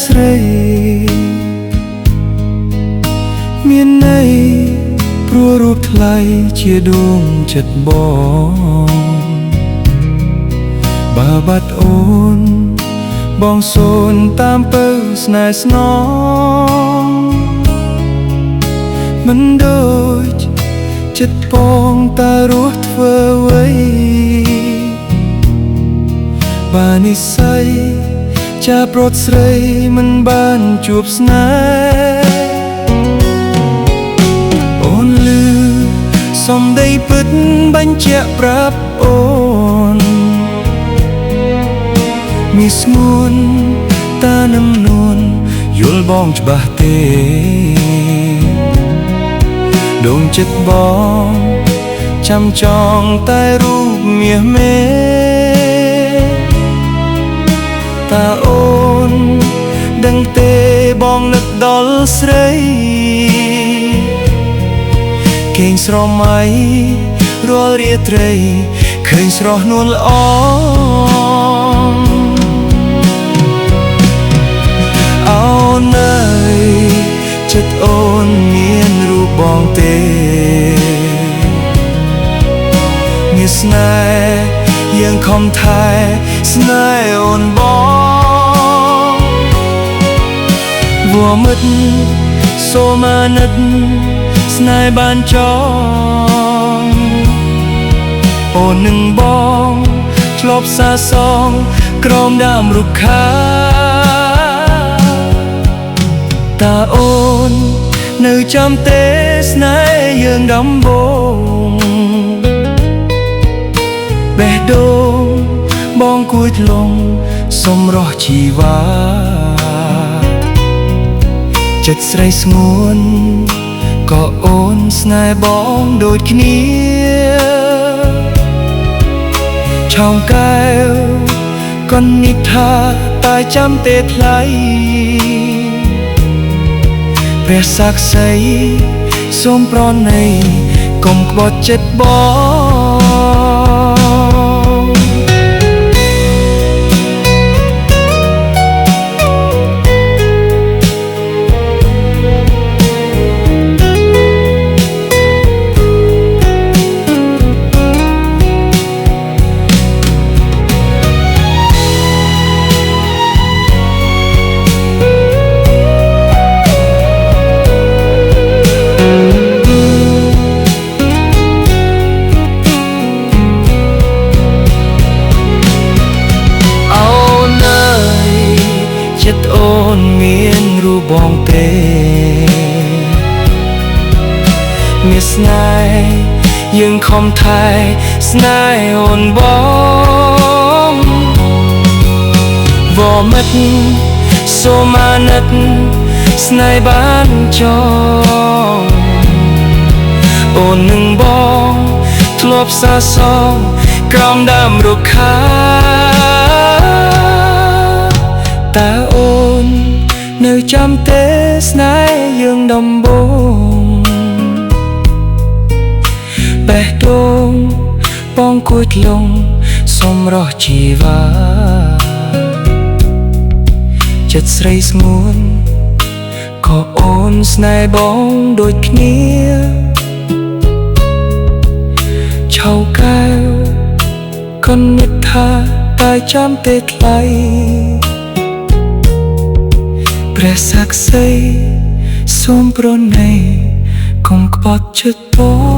ស្រីមានន័យព្រោះរូបថ្លៃជាដួងចិត្តបងបើបាត់អូនបងសូនតាមពៅស្នេហ៍ស្នងមិនដូចចិត្តបងតារស់ធ្វើអ្វីបើនិស្ស័យចាប្រត់ស្រីមិនបានជួបស្នេហ៍អូនលឺសំដីពិតបញ្ជាក់ប្រាប់អូនមានស្ងួនតានឹមនួនយល់បងច្បាស់ទេដួងចិត្តបងចាំចង់តែរូបមាសមេតាអូនដឹងទេបងនឹកដល់ស្រីគេងស្រមៃរាល់រាត្រីឃើញស្រស់នួនល្អអូនអើយចិត្តអូនមានរូបបងទេមានស្នេហ៍យើងខំថែស្នេហ៍អូនបងវ៉ាមិត្តសូមអាណិតស្នេហ៍បានចងអូននឹងបងធ្លាប់សាសងក្រោមដើមរុក្ខាតាអូននៅចាំទេស្នេហ៍យើងដំបូងបេះដូងបងគួយថ្លង់សម្រស់ជីវ៉ាចិត្តស្រីស្ងួនក៏អូនស្នេហ៍បងដូចគ្នាឆោមកែវកុននិថាតែចាំទេថ្លៃព្រះស័ក្តិសិទ្ធិសូមប្រណីកុំក្បត់ចិត្តបងចិត្តអូនមានរូបបងទេមានស្នេហ៍យើងខំថែស្នេហ៍អូនបងវ៉ាមិត្តសូមអាណិតស្នេហ៍បានចងអូននឹងបងធ្លាប់សាសងក្រោមដើមរុក្ខាតាអូននៅចាំទេស្នេហ៍យើងដំបូងបេះដូងបងគួយថ្លង់សម្រស់ជីវ៉ាចិត្តស្រីស្ងួនក៏អូនស្នេហ៍បងដូចគ្នាឆោកែវកុននិថាតែចាំទេថ្លៃព្រះស័ក្តិសិទ្ធិសូមប្រណីកុំក្បត់ចិត្តបង